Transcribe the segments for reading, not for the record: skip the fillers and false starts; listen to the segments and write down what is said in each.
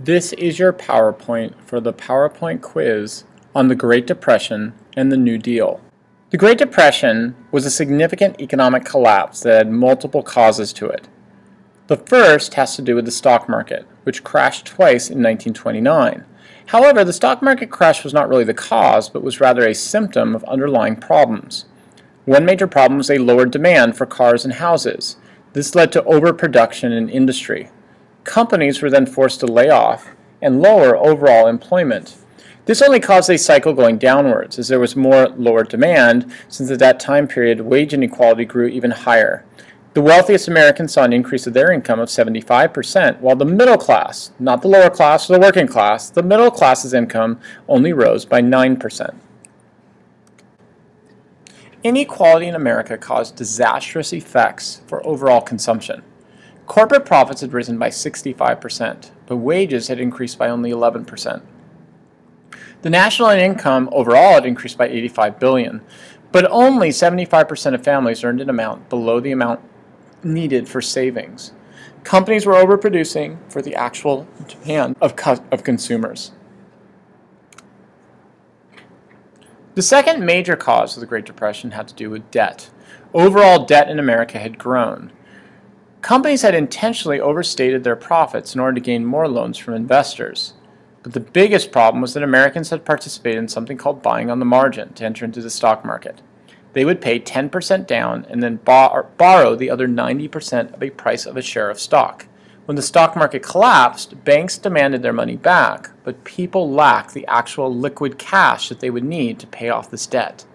This is your PowerPoint for the PowerPoint quiz on the Great Depression and the New Deal. The Great Depression was a significant economic collapse that had multiple causes to it. The first has to do with the stock market, which crashed twice in 1929. However, the stock market crash was not really the cause, but was rather a symptom of underlying problems. One major problem was a lowered demand for cars and houses. This led to overproduction in industry. Companies were then forced to lay off and lower overall employment. This only caused a cycle going downwards, as there was more lower demand, since at that time period wage inequality grew even higher. The wealthiest Americans saw an increase of their income of 75%, while the middle class, not the lower class or the working class, the middle class's income only rose by 9%. Inequality in America caused disastrous effects for overall consumption. Corporate profits had risen by 65%, but wages had increased by only 11%. The national income overall had increased by $85 billion, but only 75% of families earned an amount below the amount needed for savings. Companies were overproducing for the actual demand of consumers. The second major cause of the Great Depression had to do with debt. Overall debt in America had grown. Companies had intentionally overstated their profits in order to gain more loans from investors. But the biggest problem was that Americans had participated in something called buying on the margin to enter into the stock market. They would pay 10% down and then borrow the other 90% of a price of a share of stock. When the stock market collapsed, banks demanded their money back, but people lacked the actual liquid cash that they would need to pay off this debt.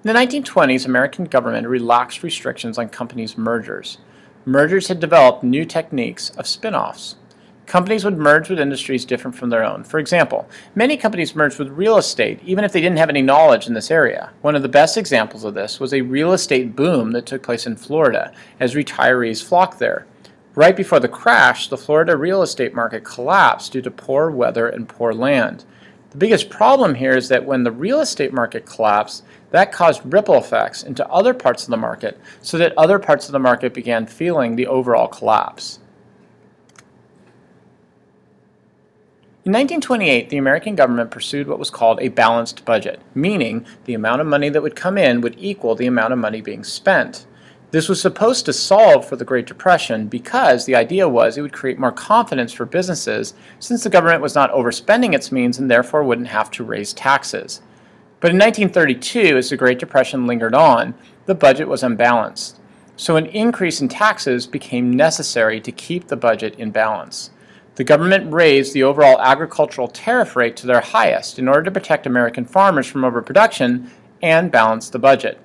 In the 1920s, American government relaxed restrictions on companies' mergers. Mergers had developed new techniques of spin-offs. Companies would merge with industries different from their own. For example, many companies merged with real estate, even if they didn't have any knowledge in this area. One of the best examples of this was a real estate boom that took place in Florida as retirees flocked there. Right before the crash, the Florida real estate market collapsed due to poor weather and poor land. The biggest problem here is that when the real estate market collapsed, that caused ripple effects into other parts of the market, so that other parts of the market began feeling the overall collapse. In 1928, the American government pursued what was called a balanced budget, meaning the amount of money that would come in would equal the amount of money being spent. This was supposed to solve for the Great Depression because the idea was it would create more confidence for businesses since the government was not overspending its means and therefore wouldn't have to raise taxes. But in 1932, as the Great Depression lingered on, the budget was unbalanced. So an increase in taxes became necessary to keep the budget in balance. The government raised the overall agricultural tariff rate to their highest in order to protect American farmers from overproduction and balance the budget.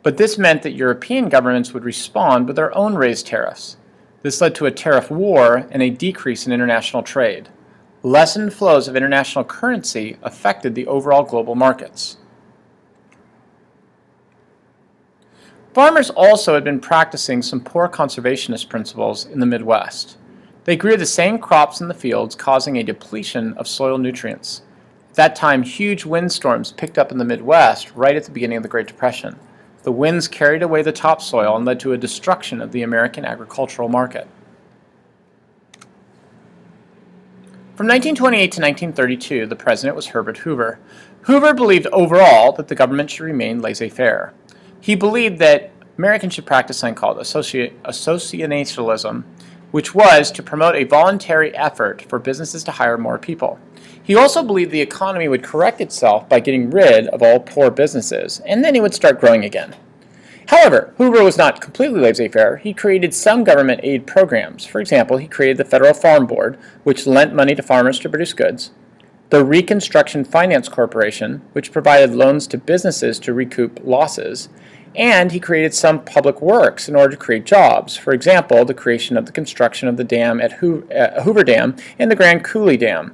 But this meant that European governments would respond with their own raised tariffs. This led to a tariff war and a decrease in international trade. Lessened flows of international currency affected the overall global markets. Farmers also had been practicing some poor conservationist principles in the Midwest. They grew the same crops in the fields, causing a depletion of soil nutrients. At that time, huge windstorms picked up in the Midwest right at the beginning of the Great Depression. The winds carried away the topsoil and led to a destruction of the American agricultural market. From 1928 to 1932, the president was Herbert Hoover. Hoover believed overall that the government should remain laissez-faire. He believed that Americans should practice something called associationalism, which was to promote a voluntary effort for businesses to hire more people. He also believed the economy would correct itself by getting rid of all poor businesses, and then it would start growing again. However, Hoover was not completely laissez-faire. He created some government aid programs. For example, he created the Federal Farm Board, which lent money to farmers to produce goods, the Reconstruction Finance Corporation, which provided loans to businesses to recoup losses, and he created some public works in order to create jobs. For example, the creation of the construction of the dam at Hoover Dam and the Grand Coulee Dam.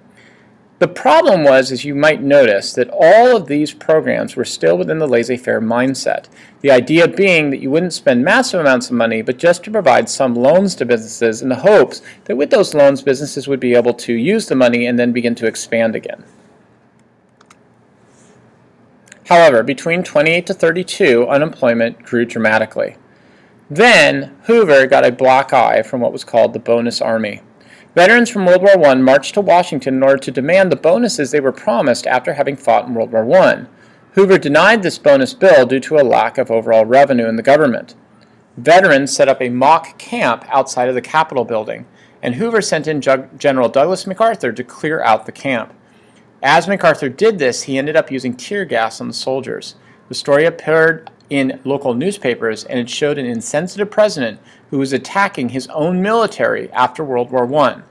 The problem was, as you might notice, that all of these programs were still within the laissez-faire mindset. The idea being that you wouldn't spend massive amounts of money, but just to provide some loans to businesses in the hopes that with those loans, businesses would be able to use the money and then begin to expand again. However, between 28 to 32, unemployment grew dramatically. Then, Hoover got a black eye from what was called the Bonus Army. Veterans from World War I marched to Washington in order to demand the bonuses they were promised after having fought in World War I. Hoover denied this bonus bill due to a lack of overall revenue in the government. Veterans set up a mock camp outside of the Capitol building, and Hoover sent in General Douglas MacArthur to clear out the camp. As MacArthur did this, he ended up using tear gas on the soldiers. The story appeared in local newspapers, and it showed an insensitive president who was attacking his own military after World War I.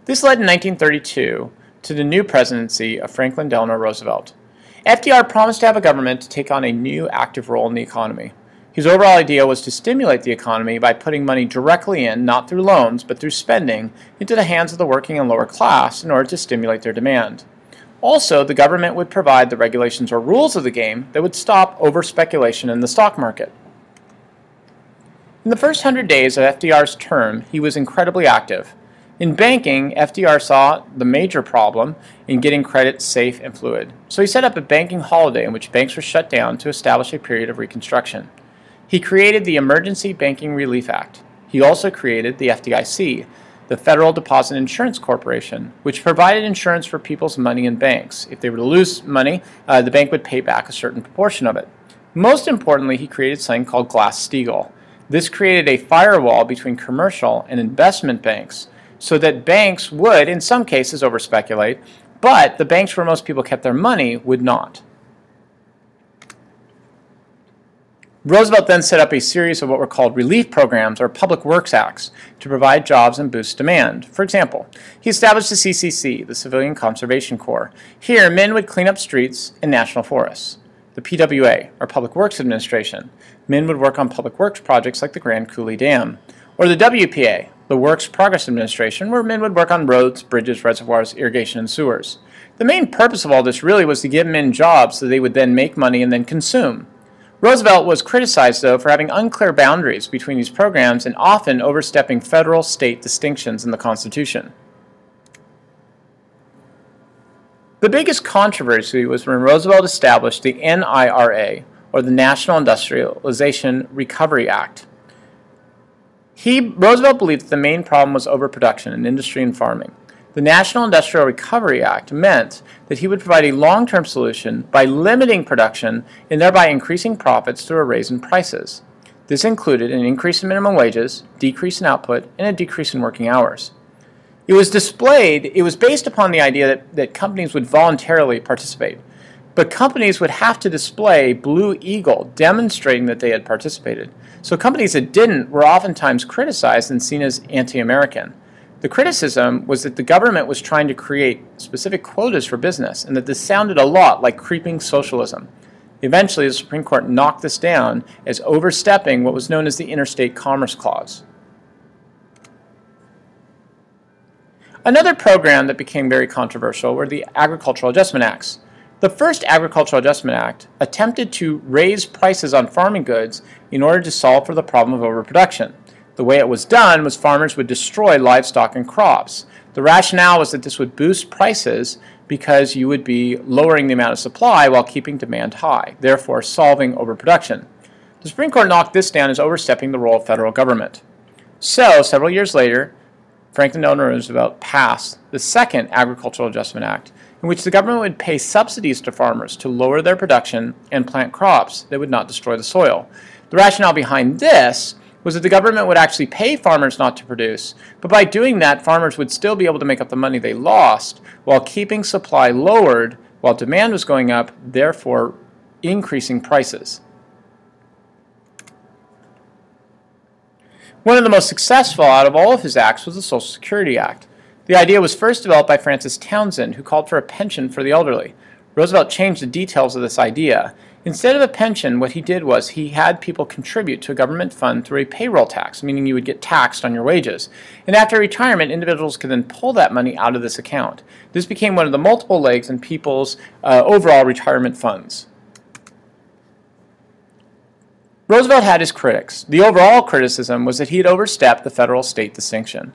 This led in 1932 to the new presidency of Franklin Delano Roosevelt. FDR promised to have a government to take on a new active role in the economy. His overall idea was to stimulate the economy by putting money directly in, not through loans, but through spending, into the hands of the working and lower class in order to stimulate their demand. Also, the government would provide the regulations or rules of the game that would stop over-speculation in the stock market. In the first 100 days of FDR's term, he was incredibly active. In banking, FDR saw the major problem in getting credit safe and fluid. So he set up a banking holiday in which banks were shut down to establish a period of reconstruction. He created the Emergency Banking Relief Act. He also created the FDIC, the Federal Deposit Insurance Corporation, which provided insurance for people's money in banks. If they were to lose money, the bank would pay back a certain proportion of it. Most importantly, he created something called Glass-Steagall. This created a firewall between commercial and investment banks so that banks would, in some cases, overspeculate, but the banks where most people kept their money would not. Roosevelt then set up a series of what were called relief programs or public works acts to provide jobs and boost demand. For example, he established the CCC, the Civilian Conservation Corps. Here, men would clean up streets and national forests. The PWA, or Public Works Administration. Men would work on public works projects like the Grand Coulee Dam. Or the WPA, the Works Progress Administration, where men would work on roads, bridges, reservoirs, irrigation, and sewers. The main purpose of all this really was to give men jobs so they would then make money and then consume. Roosevelt was criticized, though, for having unclear boundaries between these programs and often overstepping federal-state distinctions in the Constitution. The biggest controversy was when Roosevelt established the NIRA, or the National Industrialization Recovery Act. Roosevelt believed that the main problem was overproduction in industry and farming. The National Industrial Recovery Act meant that he would provide a long-term solution by limiting production and thereby increasing profits through a raise in prices. This included an increase in minimum wages, decrease in output, and a decrease in working hours. It was based upon the idea that companies would voluntarily participate, but companies would have to display Blue Eagle demonstrating that they had participated. So companies that didn't were oftentimes criticized and seen as anti-American. The criticism was that the government was trying to create specific quotas for business and that this sounded a lot like creeping socialism. Eventually, the Supreme Court knocked this down as overstepping what was known as the Interstate Commerce Clause. Another program that became very controversial were the Agricultural Adjustment Acts. The first Agricultural Adjustment Act attempted to raise prices on farming goods in order to solve for the problem of overproduction. The way it was done was farmers would destroy livestock and crops. The rationale was that this would boost prices because you would be lowering the amount of supply while keeping demand high, therefore solving overproduction. The Supreme Court knocked this down as overstepping the role of federal government. So, several years later, Franklin Delano Roosevelt passed the second Agricultural Adjustment Act, in which the government would pay subsidies to farmers to lower their production and plant crops that would not destroy the soil. The rationale behind this was that the government would actually pay farmers not to produce, but by doing that, farmers would still be able to make up the money they lost while keeping supply lowered while demand was going up, therefore increasing prices. One of the most successful out of all of his acts was the Social Security Act. The idea was first developed by Francis Townsend, who called for a pension for the elderly. Roosevelt changed the details of this idea. Instead of a pension, what he did was he had people contribute to a government fund through a payroll tax, meaning you would get taxed on your wages. And after retirement, individuals could then pull that money out of this account. This became one of the multiple legs in people's overall retirement funds. Roosevelt had his critics. The overall criticism was that he had overstepped the federal-state distinction.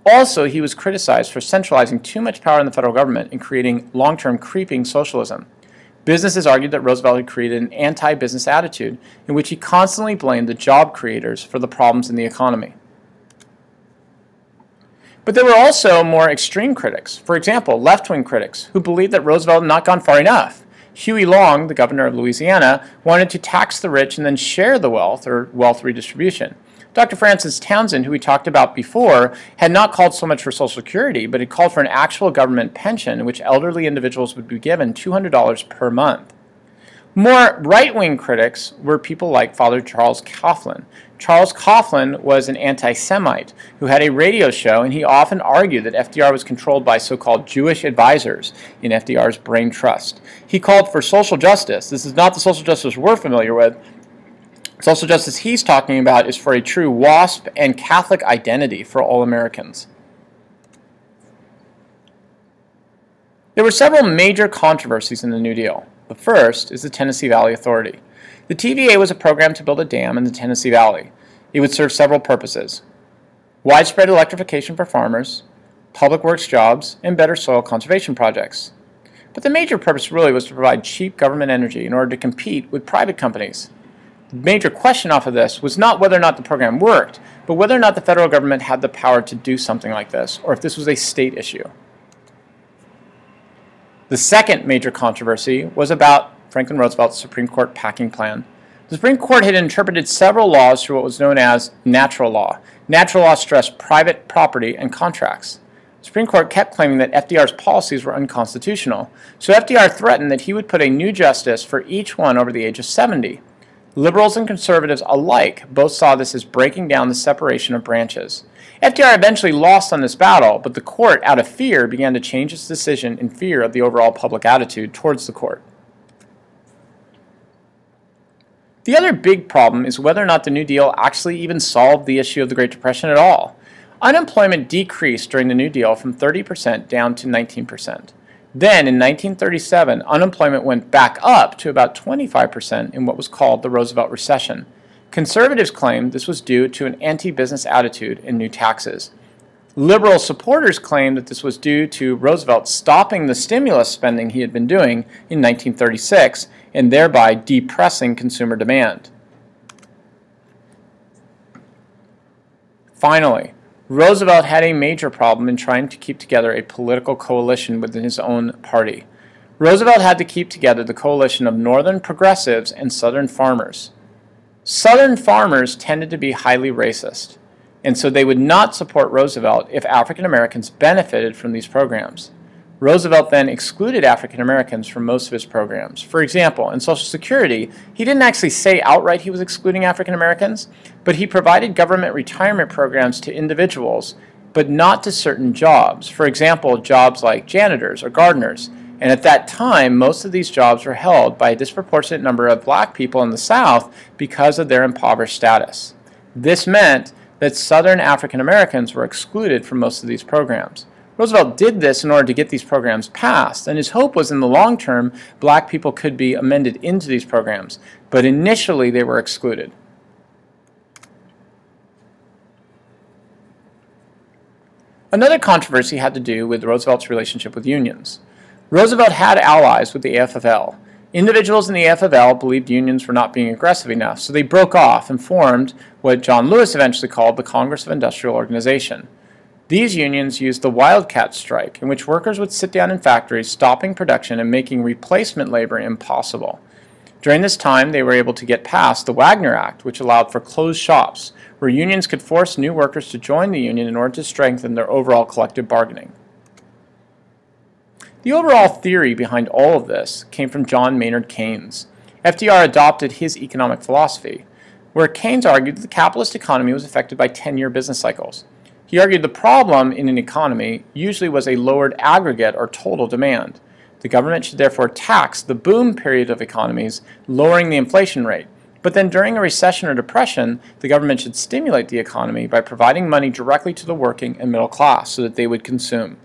Also, he was criticized for centralizing too much power in the federal government and creating long-term creeping socialism. Businesses argued that Roosevelt had created an anti-business attitude in which he constantly blamed the job creators for the problems in the economy. But there were also more extreme critics, for example, left-wing critics, who believed that Roosevelt had not gone far enough. Huey Long, the governor of Louisiana, wanted to tax the rich and then share the wealth, or wealth redistribution. Dr. Francis Townsend, who we talked about before, had not called so much for Social Security, but had called for an actual government pension in which elderly individuals would be given $200 per month. More right-wing critics were people like Father Charles Coughlin. Charles Coughlin was an anti-Semite who had a radio show, and he often argued that FDR was controlled by so-called Jewish advisors in FDR's brain trust. He called for social justice. This is not the social justice we're familiar with. Social justice he's talking about is for a true WASP and Catholic identity for all Americans. There were several major controversies in the New Deal. The first is the Tennessee Valley Authority. The TVA was a program to build a dam in the Tennessee Valley. It would serve several purposes: widespread electrification for farmers, public works jobs, and better soil conservation projects. But the major purpose really was to provide cheap government energy in order to compete with private companies. The major question off of this was not whether or not the program worked, but whether or not the federal government had the power to do something like this, or if this was a state issue. The second major controversy was about Franklin Roosevelt's Supreme Court packing plan. The Supreme Court had interpreted several laws through what was known as natural law. Natural law stressed private property and contracts. The Supreme Court kept claiming that FDR's policies were unconstitutional, so FDR threatened that he would put a new justice for each one over the age of 70. Liberals and conservatives alike both saw this as breaking down the separation of branches. FDR eventually lost on this battle, but the court, out of fear, began to change its decision in fear of the overall public attitude towards the court. The other big problem is whether or not the New Deal actually even solved the issue of the Great Depression at all. Unemployment decreased during the New Deal from 30% down to 19%. Then, in 1937, unemployment went back up to about 25% in what was called the Roosevelt Recession. Conservatives claimed this was due to an anti-business attitude and new taxes. Liberal supporters claimed that this was due to Roosevelt stopping the stimulus spending he had been doing in 1936 and thereby depressing consumer demand. Finally, Roosevelt had a major problem in trying to keep together a political coalition within his own party. Roosevelt had to keep together the coalition of Northern progressives and Southern farmers. Southern farmers tended to be highly racist, and so they would not support Roosevelt if African Americans benefited from these programs. Roosevelt then excluded African Americans from most of his programs. For example, in Social Security, he didn't actually say outright he was excluding African Americans, but he provided government retirement programs to individuals, but not to certain jobs. For example, jobs like janitors or gardeners. And at that time, most of these jobs were held by a disproportionate number of black people in the South because of their impoverished status. This meant that Southern African Americans were excluded from most of these programs. Roosevelt did this in order to get these programs passed, and his hope was in the long term black people could be amended into these programs, but initially they were excluded. Another controversy had to do with Roosevelt's relationship with unions. Roosevelt had allies with the AFL. Individuals in the AFL believed unions were not being aggressive enough, so they broke off and formed what John Lewis eventually called the Congress of Industrial Organization. These unions used the wildcat strike, in which workers would sit down in factories, stopping production and making replacement labor impossible. During this time, they were able to get past the Wagner Act, which allowed for closed shops, where unions could force new workers to join the union in order to strengthen their overall collective bargaining. The overall theory behind all of this came from John Maynard Keynes. FDR adopted his economic philosophy, where Keynes argued that the capitalist economy was affected by 10-year business cycles. He argued the problem in an economy usually was a lowered aggregate or total demand. The government should therefore tax the boom period of economies, lowering the inflation rate. But then during a recession or depression, the government should stimulate the economy by providing money directly to the working and middle class so that they would consume.